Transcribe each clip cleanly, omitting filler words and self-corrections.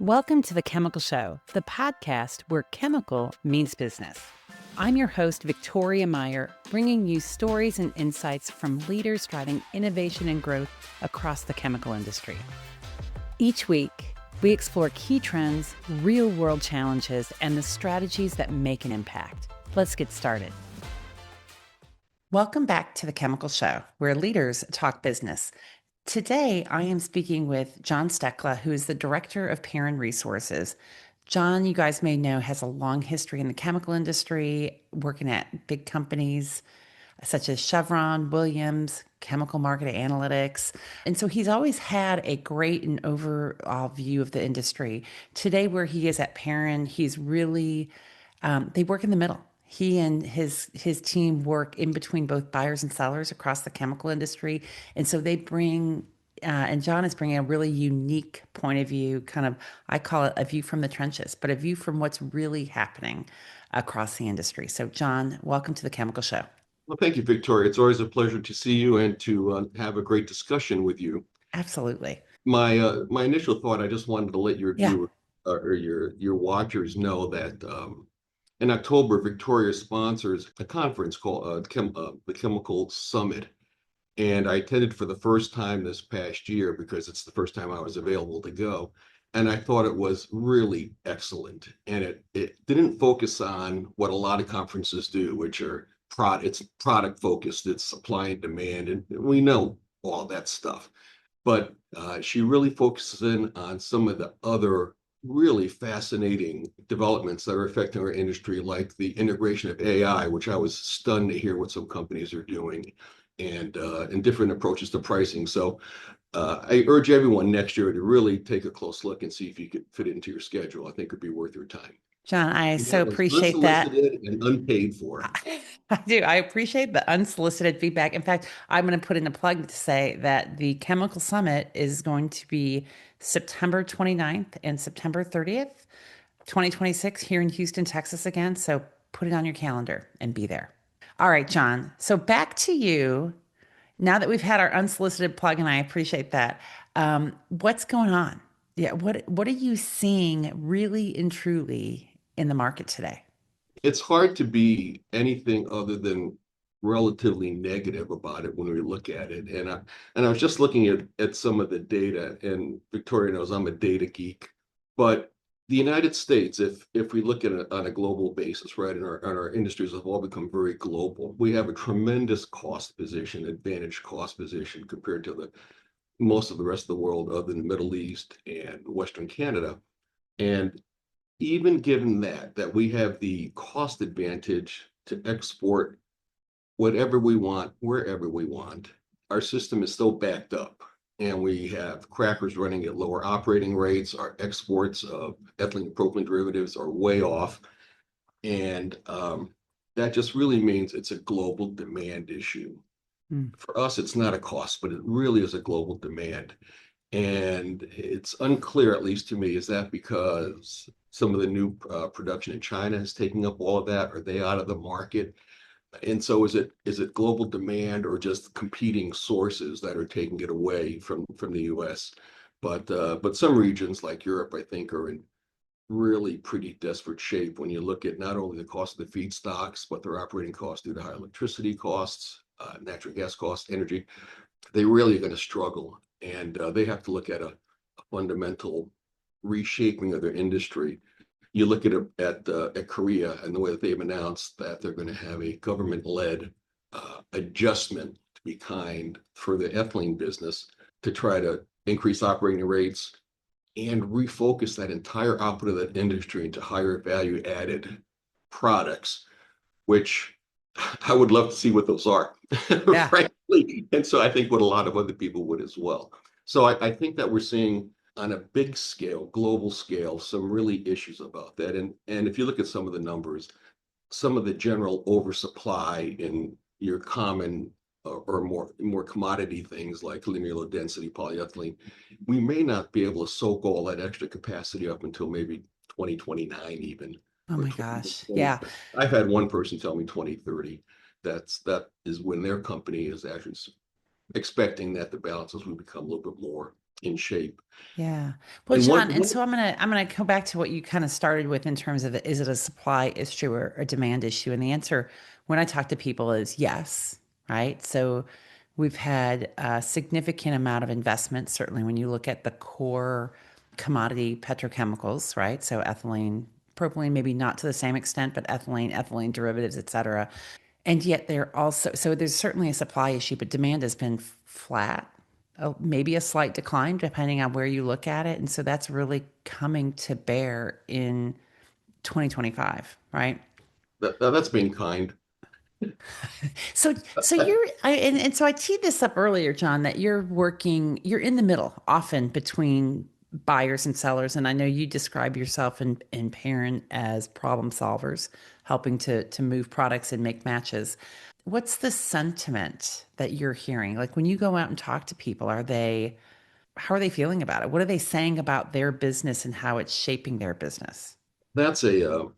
Welcome to The Chemical Show, the podcast where chemical means business. I'm your host, Victoria Meyer, bringing you stories and insights from leaders driving innovation and growth across the chemical industry. Each week, we explore key trends, real-world challenges, and the strategies that make an impact. Let's get started. Welcome back to The Chemical Show, where leaders talk business. Today, I am speaking with John Stekla, who is the director of Parin Resources. John, you guys may know, has a long history in the chemical industry, working at big companies such as Chevron, Williams, Chemical Market Analytics. And so he's always had a great and overall view of the industry. Today, where he is at Parin, he's really, they work in the middle. He and his team work in between both buyers and sellers across the chemical industry. And so they bring, and John is bringing a really unique point of view, kind of, I call it a view from the trenches, but a view from what's really happening across the industry. So John, welcome to the Chemical Show. Well, thank you, Victoria. It's always a pleasure to see you and to have a great discussion with you. Absolutely. My initial thought, I just wanted to let your Yeah. viewer or your watchers know that in October, Victoria sponsors a conference called the Chemical Summit. And I attended for the first time this past year because it's the first time I was available to go. And I thought it was really excellent. And it didn't focus on what a lot of conferences do, which are it's product focused, it's supply and demand, and we know all that stuff. But she really focuses in on some of the other really fascinating developments that are affecting our industry, like the integration of AI, which I was stunned to hear what some companies are doing, and different approaches to pricing. So I urge everyone next year to really take a close look and see if you could fit it into your schedule. I think it'd be worth your time. John, I so That was appreciate that. unsolicited and unpaid for. I do. I appreciate the unsolicited feedback. In fact, I'm going to put in a plug to say that the Chemical Summit is going to be September 29th and September 30th, 2026 here in Houston, Texas again. So put it on your calendar and be there. All right, John. So back to you. Now that we've had our unsolicited plug, and I appreciate that, what's going on? Yeah, what are you seeing really and truly in the market today? It's hard to be anything other than relatively negative about it when we look at it. And I was just looking at some of the data, and Victoria knows I'm a data geek, but the United States, if we look at it on a global basis, right, and our industries have all become very global, we have a tremendous cost position, advantage cost position compared to the most of the rest of the world, other than the Middle East and Western Canada. And even given that we have the cost advantage to export whatever we want, wherever we want, our system is still backed up. And we have crackers running at lower operating rates. Our exports of ethylene and propylene derivatives are way off. And that just really means it's a global demand issue. For us, it's not a cost, but it really is a global demand. And it's unclear, at least to me, is that because some of the new production in China is taking up all of that? Are they out of the market? And so is it global demand or just competing sources that are taking it away from the US? But some regions like Europe, I think, are in really pretty desperate shape when you look at not only the cost of the feedstocks, but their operating costs due to high electricity costs, natural gas costs, energy. They really are going to struggle, and they have to look at a fundamental reshaping of their industry. You look at Korea and the way that they've announced that they're going to have a government-led adjustment, to be kind, for the ethylene business to try to increase operating rates and refocus that entire output of that industry into higher value-added products, which I would love to see what those are, Yeah. frankly. And so I think what a lot of other people would as well. So I think that we're seeing on a big scale, global scale, some really issues about that. And if you look at some of the numbers, some of the general oversupply in your common or more commodity things like linear low density polyethylene, we may not be able to soak all that extra capacity up until maybe 2029 even. Oh Or my 20, gosh. Yeah. I've had one person tell me 2030. That is when their company is actually expecting that the balances will become a little bit more in shape. Yeah. Well, And John, and one so I'm gonna go back to what you kind of started with in terms of is it a supply issue or a demand issue? And the answer when I talk to people is yes, right? So we've had a significant amount of investment, certainly when you look at the core commodity petrochemicals, right? So ethylene, propylene, maybe not to the same extent, but ethylene, ethylene derivatives, et cetera. And yet they're also, so there's certainly a supply issue, but demand has been flat, maybe a slight decline depending on where you look at it. And so that's really coming to bear in 2025, right? that's being kind. So you're, and so I teed this up earlier, John, that you're working, you're in the middle often between buyers and sellers. And I know you describe yourself in Perin as problem solvers, helping to move products and make matches. What's the sentiment that you're hearing? Like when you go out and talk to people, how are they feeling about it? What are they saying about their business and how it's shaping their business? That's a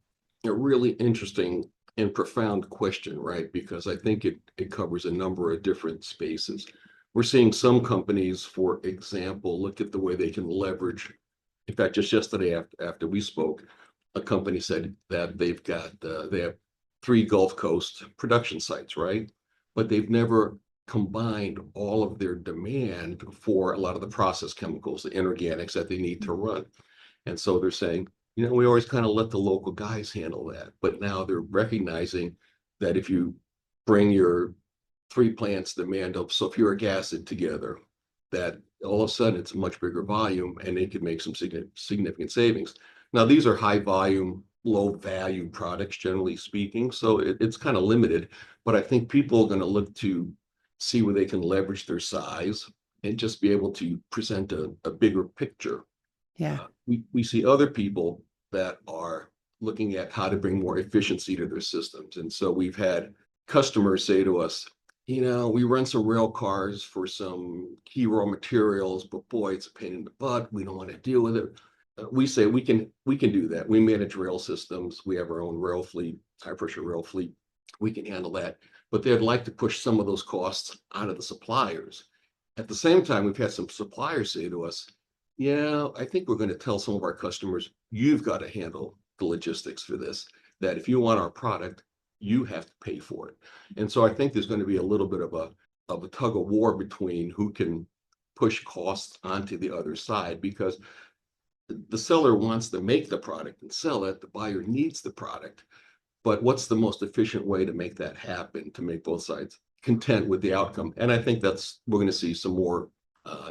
really interesting and profound question, right? Because I think it covers a number of different spaces. We're seeing some companies, for example, look at the way they can leverage. In fact, just yesterday after we spoke, a company said that they have three Gulf Coast production sites, right? But they've never combined all of their demand for a lot of the process chemicals, the inorganics that they need to run. And so they're saying, we always kind of let the local guys handle that. But now they're recognizing that if you bring your three plants demand of sulfuric acid together, that all of a sudden it's a much bigger volume and they could make some significant savings. Now, these are high volume, low value products, generally speaking. So it's kind of limited, but I think people are going to look to see where they can leverage their size and just be able to present a bigger picture. Yeah. We see other people that are looking at how to bring more efficiency to their systems. And so we've had customers say to us, we run some rail cars for some key raw materials, but boy, it's a pain in the butt. We don't want to deal with it. We say we can do that. We manage rail systems. We have our own rail fleet, high pressure rail fleet. We can handle that. But they'd like to push some of those costs out of the suppliers. At the same time, we've had some suppliers say to us, yeah, I think we're going to tell some of our customers, you've got to handle the logistics for this, that if you want our product, you have to pay for it. And so I think there's going to be a little bit of a tug of war between who can push costs onto the other side, because the seller wants to make the product and sell it. The buyer needs the product. But what's the most efficient way to make that happen, to make both sides content with the outcome? And I think we're going to see some more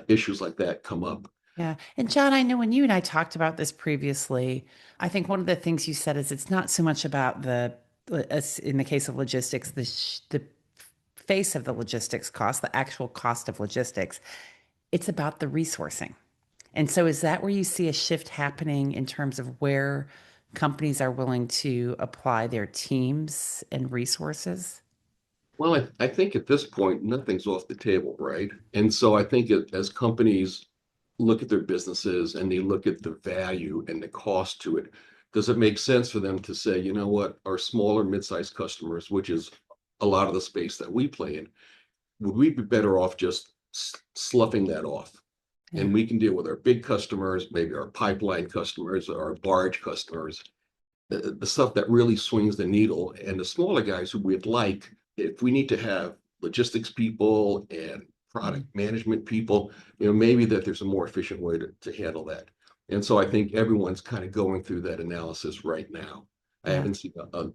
issues like that come up. Yeah. And John, I know when you and I talked about this previously, I think one of the things you said is it's not so much about as in the case of logistics, the face of the logistics cost, the actual cost of logistics. It's about the resourcing. And so is that where you see a shift happening in terms of where companies are willing to apply their teams and resources? Well, I think at this point, nothing's off the table, right? And so I think as companies look at their businesses and they look at the value and the cost to it, does it make sense for them to say, you know what, our smaller mid-sized customers, which is a lot of the space that we play in, would we be better off just sloughing that off? Yeah. And we can deal with our big customers, maybe our pipeline customers, our barge customers, the stuff that really swings the needle. And the smaller guys who we'd like, if we need to have logistics people and product management people, maybe that there's a more efficient way to handle that. And so I think everyone's kind of going through that analysis right now. I Yeah. haven't seen a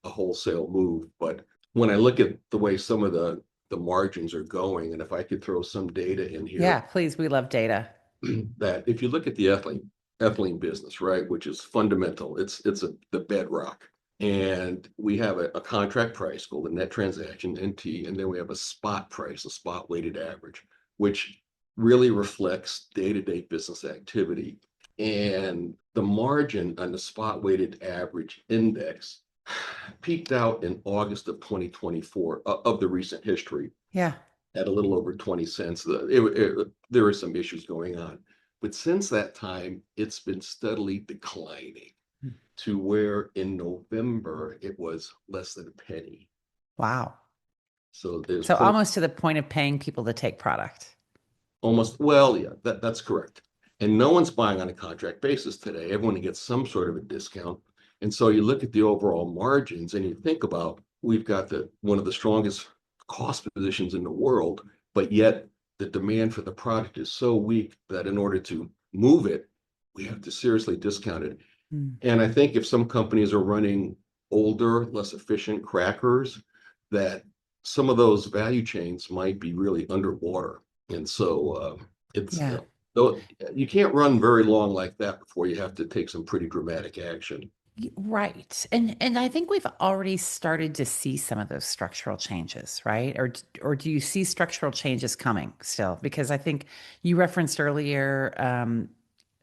wholesale move, but when I look at the way some of the margins are going, and if I could throw some data in Yeah, here, please. We love data. that if you look at the ethylene business, right, which is fundamental, the bedrock. And we have a contract price called the net transaction NT, and then we have a spot price, a spot weighted average, which really reflects day-to-day business activity. And the margin on the spot weighted average index peaked out in August of 2024 of the recent history Yeah. at a little over 20 cents. There were some issues going on. But since that time, it's been steadily declining to where in November it was less than a penny. Wow. So there's So plenty. almost to the point of paying people to take product. Almost, well, yeah, that's correct. And no one's buying on a contract basis today. Everyone gets some sort of a discount. And so you look at the overall margins and you think about we've got the one of the strongest cost positions in the world, but yet the demand for the product is so weak that in order to move it, we have to seriously discount it. Mm. And I think if some companies are running older, less efficient crackers, that some of those value chains might be really underwater. And so it's Yeah. though you can't run very long like that before you have to take some pretty dramatic action. Right. And I think we've already started to see some of those structural changes, right? Or do you see structural changes coming still? Because I think you referenced earlier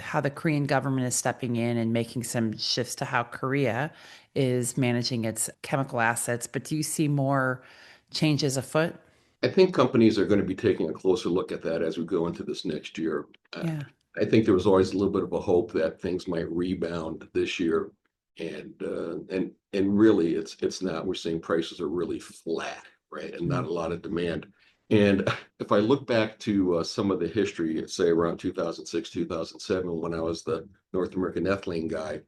how the Korean government is stepping in and making some shifts to how Korea is managing its chemical assets. But do you see more changes afoot? I think companies are going to be taking a closer look at that as we go into this next year. Yeah. I think there was always a little bit of a hope that things might rebound this year, and really it's not. We're seeing prices are really flat, right, and not Mm. a lot of demand. And if I look back to some of the history, say around 2006, 2007, when I was the North American ethylene guy,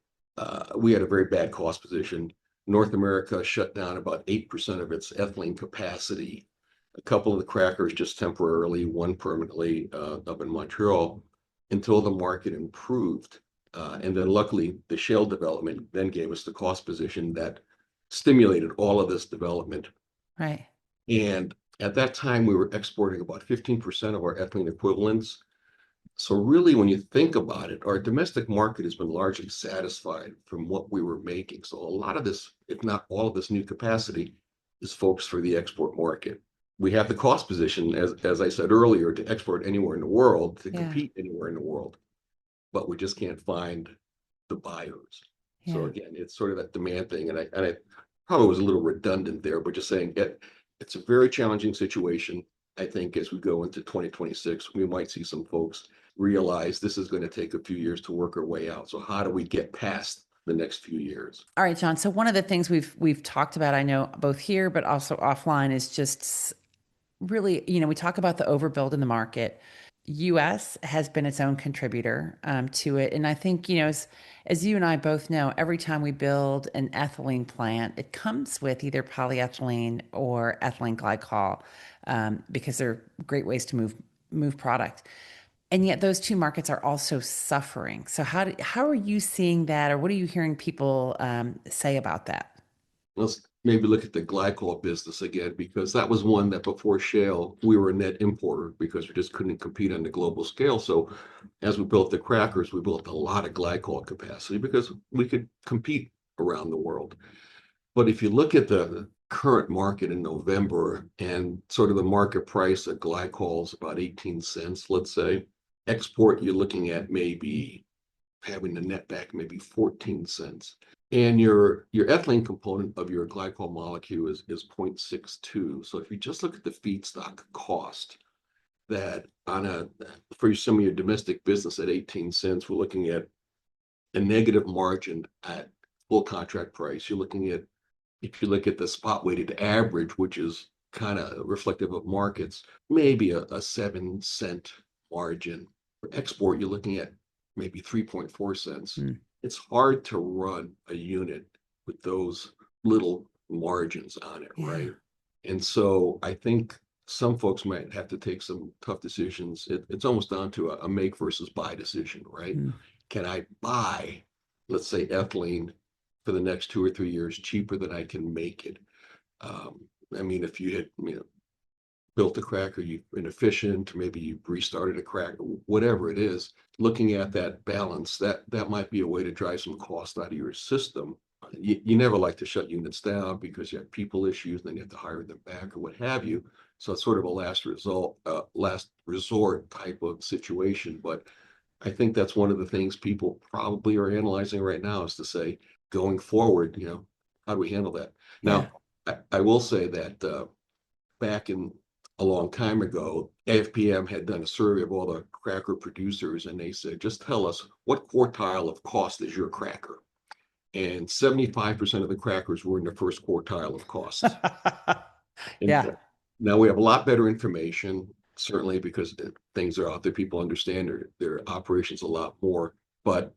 we had a very bad cost position. North America shut down about 8% of its ethylene capacity, a couple of the crackers just temporarily, one permanently up in Montreal until the market improved. And then luckily, the shale development then gave us the cost position that stimulated all of this development. Right. And at that time, we were exporting about 15% of our ethylene equivalents. So really, when you think about it, our domestic market has been largely satisfied from what we were making. So a lot of this, if not all of this new capacity, is focused for the export market. We have the cost position, as I said earlier, to export anywhere in the world, to Yeah. compete anywhere in the world, but we just can't find the buyers. So Yeah. again, it's sort of that demand thing, and I probably was a little redundant there, but just saying it's a very challenging situation. I think as we go into 2026, we might see some folks realize this is going to take a few years to work our way out. So how do we get past the next few years? All right, John. So one of the things we've talked about, I know both here but also offline, is just really, we talk about the overbuild in the market. US has been its own contributor to it. And I think, as you and I both know, every time we build an ethylene plant, it comes with either polyethylene or ethylene glycol because they're great ways to move product. And yet those two markets are also suffering. So how are you seeing that, or what are you hearing people say about that? Let's maybe look at the glycol business again, because that was one that before Shale, we were a net importer because we just couldn't compete on the global scale. So as we built the crackers, we built a lot of glycol capacity because we could compete around the world. But if you look at the current market in November and sort of the market price of glycol is about 18 cents, let's say, export, you're looking at maybe having the net back maybe 14 cents. And your ethylene component of your glycol molecule is 0.62. So if you just look at the feedstock cost, that on a for some of your domestic business at 18 cents, we're looking at a negative margin at full contract price. You're looking at if you look at the spot weighted average, which is kind of reflective of markets, maybe a 7 cent margin. For export, you're looking at maybe 3.4 cents. Hmm. It's hard to run a unit with those little margins on it, Yeah. right? And so I think some folks might have to take some tough decisions. It's almost down to a make versus buy decision, right? Hmm. Can I buy, let's say, ethylene for the next 2 or 3 years cheaper than I can make it? Um, I mean, if you had, built a cracker, you've been efficient, maybe you've restarted a cracker, whatever it is, looking at that balance, that might be a way to drive some cost out of your system. You never like to shut units down because you have people issues, then you have to hire them back or what have you. So it's sort of a last resort type of situation. But I think that's one of the things people probably are analyzing right now is to say, going forward, how do we handle that? Yeah. Now, I will say that back in a long time ago, AFPM had done a survey of all the cracker producers, and they said, just tell us what quartile of cost is your cracker? And 75% of the crackers were in the first quartile of cost. And Yeah. now we have a lot better information. certainly because things are out there. People understand their operations a lot more. But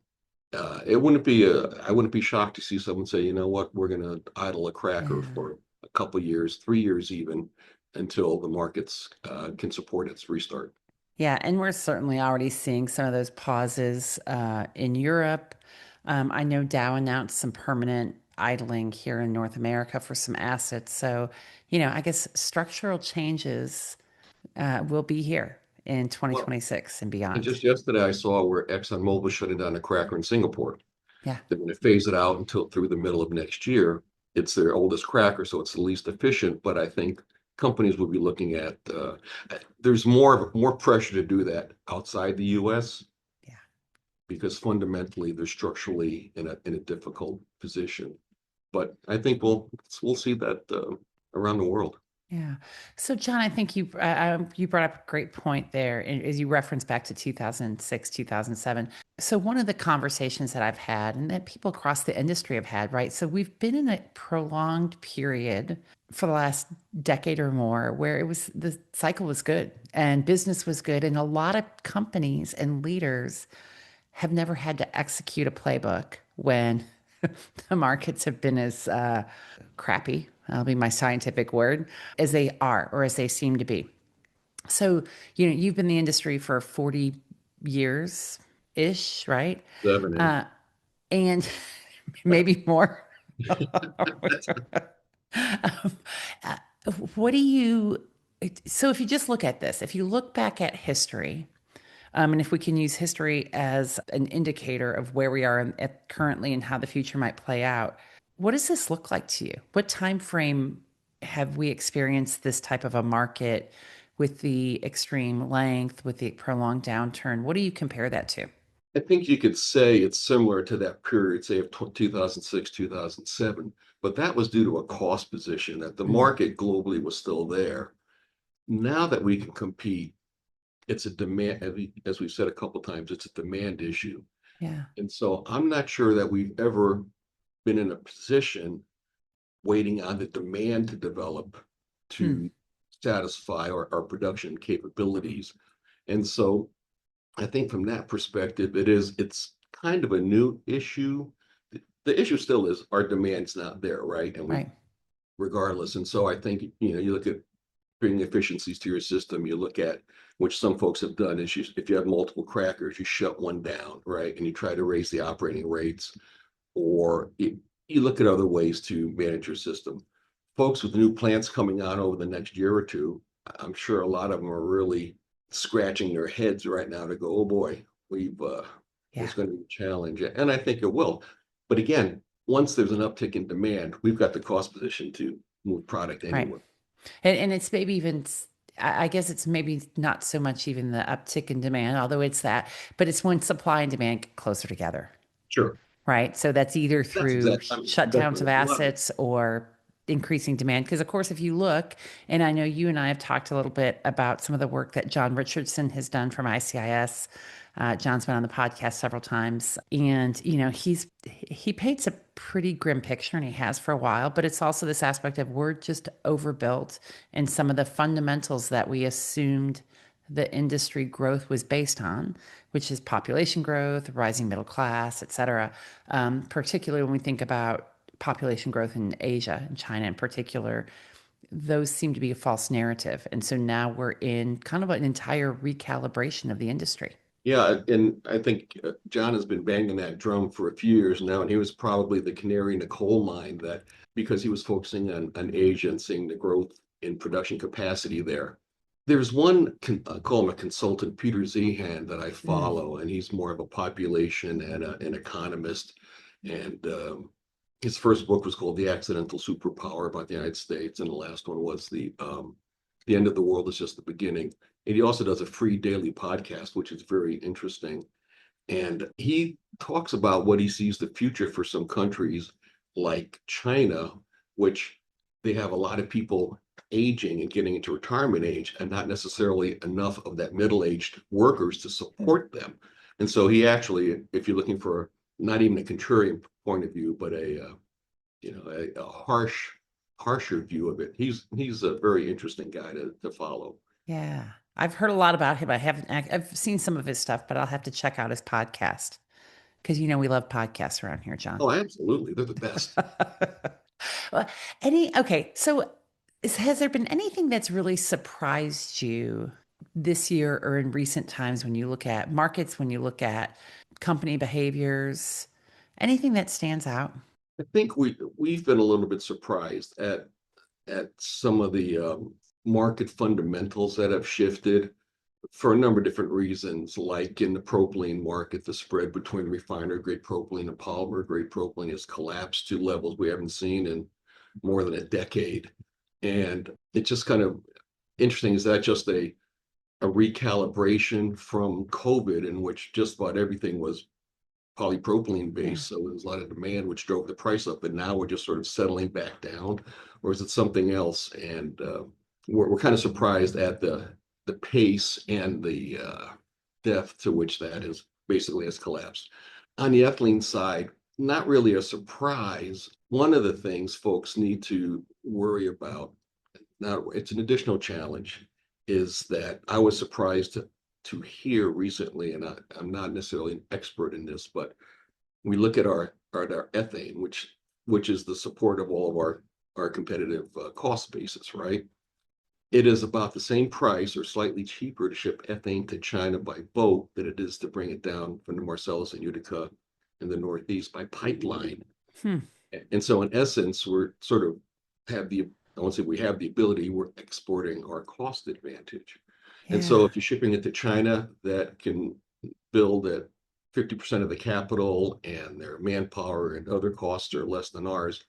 I wouldn't be shocked to see someone say, you know what, we're going to idle a cracker Yeah. for a couple of years, 3 years even, until the markets can support its restart. Yeah, and we're certainly already seeing some of those pauses in Europe. I know Dow announced some permanent idling here in North America for some assets. So, I guess structural changes will be here in Well, 2026 and and beyond. just yesterday I saw where ExxonMobil shutting down a cracker in Singapore. Yeah. They're going to phase it out until through the middle of next year. It's their oldest cracker, so it's the least efficient. But I think companies will be looking at there's more pressure to do that outside the U.S. Yeah. because fundamentally they're structurally in a difficult position. But I think we'll see that around the world. Yeah. So, John, I think you brought up a great point there, as you referenced back to 2006, 2007. So, one of the conversations that I've had, and that people across the industry have had, right? So, we've been in a prolonged period for the last decade or more where the cycle was good and business was good, and a lot of companies and leaders have never had to execute a playbook when the markets have been as crappy, that'll be my scientific word, as they are or as they seem to be. So, you've been in the industry for 40 years ish, right? Seven. And maybe more. Um, uh, what do you, so if you just look at this, if you look back at history, and if we can use history as an indicator of where we are currently and how the future might play out, what does this look like to you? What time frame have we experienced this type of a market with the extreme length, with the prolonged downturn? What do you compare that to? I think you could say it's similar to that period, say of 2006, 2007, but that was due to a cost position that the Mm, market globally was still there. Now that we can compete, it's a demand, as we've said a couple of times, it's a demand issue. yeah. And so I'm not sure that we've ever been in a position waiting on the demand to develop Hmm, to satisfy our production capabilities. And so I think from that perspective, it's kind of a new issue. The issue still is our demand's not there, right? And we right. regardless. And so I think, you look at bringing efficiencies to your system, you look at which some folks have done is if you have multiple crackers, you shut one down, right? And you try to raise the operating rates, or you look at other ways to manage your system. Folks with new plants coming on over the next year or two, I'm sure a lot of them are really scratching their heads right now to go, oh boy, we've Yeah. it's going to be a challenge, and I think it will. But again, once there's an uptick in demand, we've got the cost position to move product Right. anywhere. And it's maybe even, I guess it's maybe not so much even the uptick in demand, although it's that, but it's when supply and demand get closer together. Sure, Right. So that's either that's through exactly. I mean, shutdowns definitely of a lot of it. assets or increasing demand. Because, of course, if you look, and I know you and I have talked a little bit about some of the work that John Richardson has done from ICIS. John's been on the podcast several times, and he paints a pretty grim picture, and he has for a while. But it's also this aspect of we're just overbuilt, and some of the fundamentals that we assumed the industry growth was based on, which is population growth, rising middle class, et cetera. Particularly when we think about population growth in Asia and China in particular, those seem to be a false narrative. And so now we're in kind of an entire recalibration of the industry. Yeah, and I think John has been banging that drum for a few years now, and he was probably the canary in the coal mine that because he was focusing on Asia and seeing the growth in production capacity there. There's one, I call him a consultant, Peter Zehan, that I Mm, follow, and he's more of a population and an economist. And his first book was called The Accidental Superpower about the United States, and the last one was The End of the World is Just the Beginning. And he also does a free daily podcast, which is very interesting. And he talks about what he sees the future for some countries like China, which they have a lot of people aging and getting into retirement age, and not necessarily enough of that middle-aged workers to support them. And so he actually, if you're looking for not even a contrarian point of view, but a harsher view of it, he's a very interesting guy to follow. yeah. I've heard a lot about him. I've seen some of his stuff, but I'll have to check out his podcast because we love podcasts around here, John. Oh, absolutely. They're the best. Well, okay, so has there been anything that's really surprised you this year or in recent times when you look at markets, when you look at company behaviors, anything that stands out? I think we've been a little bit surprised at some of the market fundamentals that have shifted for a number of different reasons. Like in the propylene market, the spread between refinery grade propylene and polymer grade propylene has collapsed to levels we haven't seen in more than a decade. And it's just kind of interesting. Is that just a recalibration from COVID, in which just about everything was polypropylene Yeah. based, so there was a lot of demand, which drove the price up, and now we're just sort of settling back down, or is it something else? And we're kind of surprised at the pace and the depth to which that is basically has collapsed. On the ethylene side, not really a surprise. One of the things folks need to worry about, now it's an additional challenge, is that I was surprised to hear recently, and I'm not necessarily an expert in this, but we look at our ethane, which is the support of all of our competitive cost basis, right? It is about the same price or slightly cheaper to ship ethane to China by boat than it is to bring it down from the Marcellus and Utica in the Northeast by pipeline. Hmm. And so in essence, we're sort of have the, I won't say we have the ability, we're exporting our cost advantage. And so Yeah. if you're shipping it to China, that can build at 50% of the capital, and their manpower and other costs are less than ours,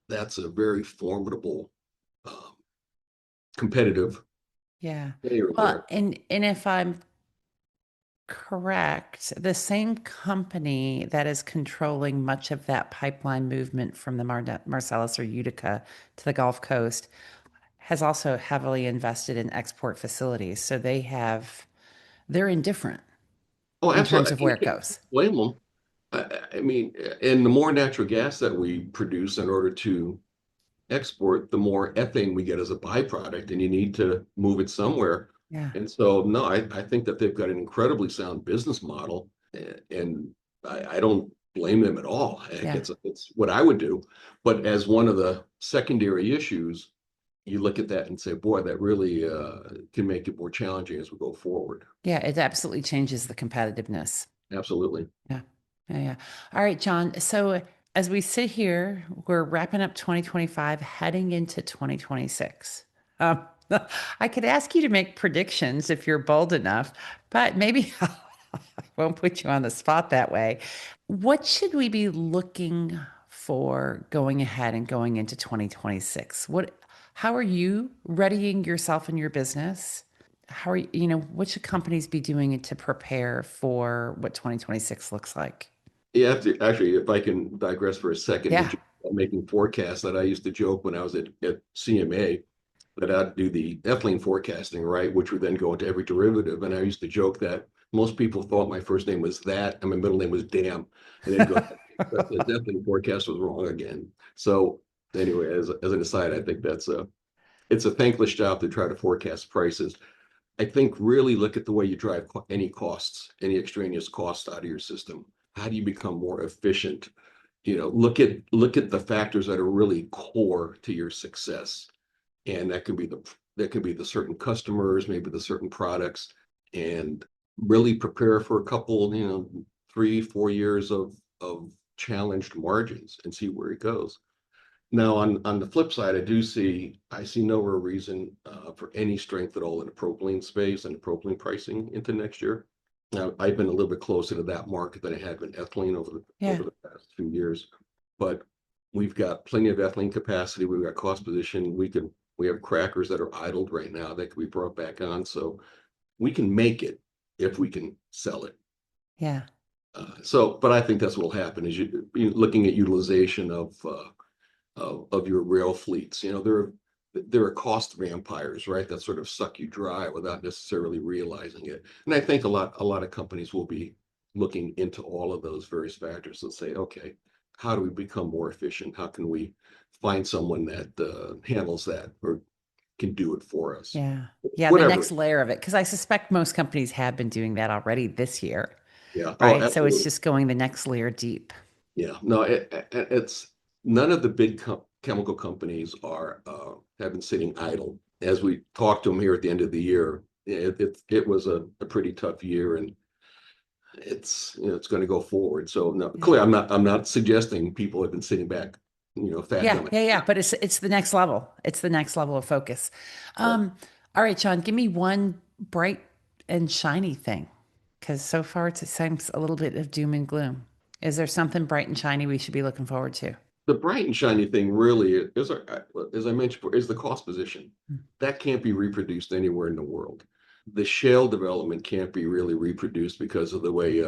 that's a very formidable um, competitive Yeah. player Well, there. and if I'm correct, the same company that is controlling much of that pipeline movement from the Marcellus or Utica to the Gulf Coast has also heavily invested in export facilities. So they're indifferent Oh, in terms absolutely. of And where you it can't goes. blame them. I mean, and the more natural gas that we produce in order to export, the more ethane we get as a byproduct, and you need to move it somewhere. Yeah. And so, no, I think that they've got an incredibly sound business model, and I don't blame them at all. Heck, Yeah. it's what I would do. But as one of the secondary issues, you look at that and say, boy, that really can make it more challenging as we go forward. Yeah. It absolutely changes the competitiveness. Absolutely. Yeah. Yeah. Yeah. All right, John. So as we sit here, we're wrapping up 2025, heading into 2026. Um, I could ask you to make predictions if you're bold enough, but maybe I won't put you on the spot that way. What should we be looking for going ahead and going into 2026? How are you readying yourself and your business? How are what should companies be doing to prepare for what 2026 looks like? You have to actually, if I can digress for a second, Yeah. making forecasts, that I used to joke when I was at CMA, that I'd do the ethylene forecasting, right, which would then go into every derivative. And I used to joke that most people thought my first name was that and my middle name was Damn, and they'd go, but the ethylene forecast was wrong again. So anyway, as an aside, I think it's a thankless job to try to forecast prices. I think really look at the way you drive any costs, any extraneous costs out of your system. How do you become more efficient? Look at the factors that are really core to your success, and that could be the certain customers, maybe the certain products, and really prepare for a couple, 3, 4 years of challenged margins and see where it goes. Now, on the flip side, I see no real reason for any strength at all in the propylene space and the propylene pricing into next year. Now, I've been a little bit closer to that market than I have been ethylene over the Yeah. over the past 2 years, but we've got plenty of ethylene capacity. We've got cost position. We have crackers that are idled right now that can be brought back on, so we can make it if we can sell it. Yeah. But I think that's what will happen is you looking at utilization of your rail fleets. There are cost vampires, right? That sort of suck you dry without necessarily realizing it. And I think a lot of companies will be looking into all of those various factors and say, okay, how do we become more efficient? How can we find someone that handles that or can do it for us. Yeah. Yeah. The Whatever. next layer of it, because I suspect most companies have been doing that already this year, Yeah. Oh, right? So it's absolutely. just going the next layer deep. Yeah. No, it's none of the big chemical companies have been sitting idle. As we talked to them here at the end of the year, it was a pretty tough year, and it's going to go forward. So no, Yeah. clearly, I'm not suggesting people have been sitting back, fat Yeah, gumming. yeah, yeah. But it's the next level. It's the next level of focus. Right. All right, John, give me one bright and shiny thing. Because so far it seems a little bit of doom and gloom. Is there something bright and shiny we should be looking forward to? The bright and shiny thing really is, as I mentioned before, is the cost position. Hmm. That can't be reproduced anywhere in the world. The shale development can't be really reproduced because of the way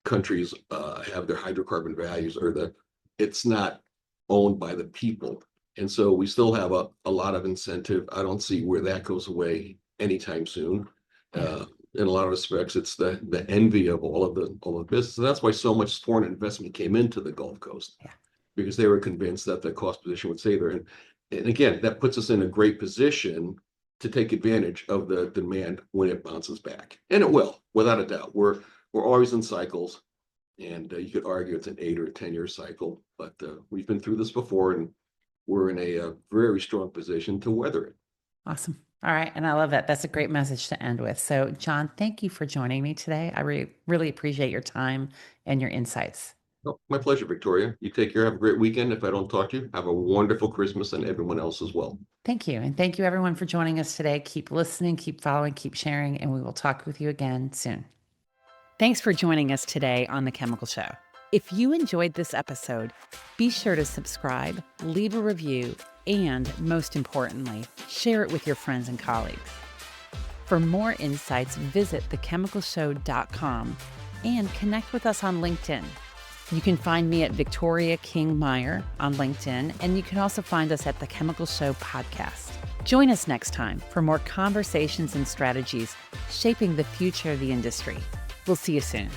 countries have their hydrocarbon values, or it's not owned by the people. And so we still have a lot of incentive. I don't see where that goes away anytime soon. Yeah, In a lot of respects, it's the envy of all of business. So that's why so much foreign investment came into the Gulf Coast, yeah. because they were convinced that the cost position would stay there. And again, that puts us in a great position to take advantage of the demand when it bounces back. And it will, without a doubt. We're always in cycles, and you could argue it's an 8 or 10-year cycle, but we've been through this before, and we're in a very strong position to weather it. Awesome. All right. And I love that. That's a great message to end with. So, John, thank you for joining me today. I really appreciate your time and your insights. Oh, my pleasure, Victoria. You take care. Have a great weekend. If I don't talk to you, have a wonderful Christmas, and everyone else as well. Thank you. And thank you, everyone, for joining us today. Keep listening, keep following, keep sharing, and we will talk with you again soon. Thanks for joining us today on The Chemical Show. If you enjoyed this episode, be sure to subscribe, leave a review, and most importantly, share it with your friends and colleagues. For more insights, visit thechemicalshow.com and connect with us on LinkedIn. You can find me at Victoria King Meyer on LinkedIn, and you can also find us at The Chemical Show Podcast. Join us next time for more conversations and strategies shaping the future of the industry. We'll see you soon.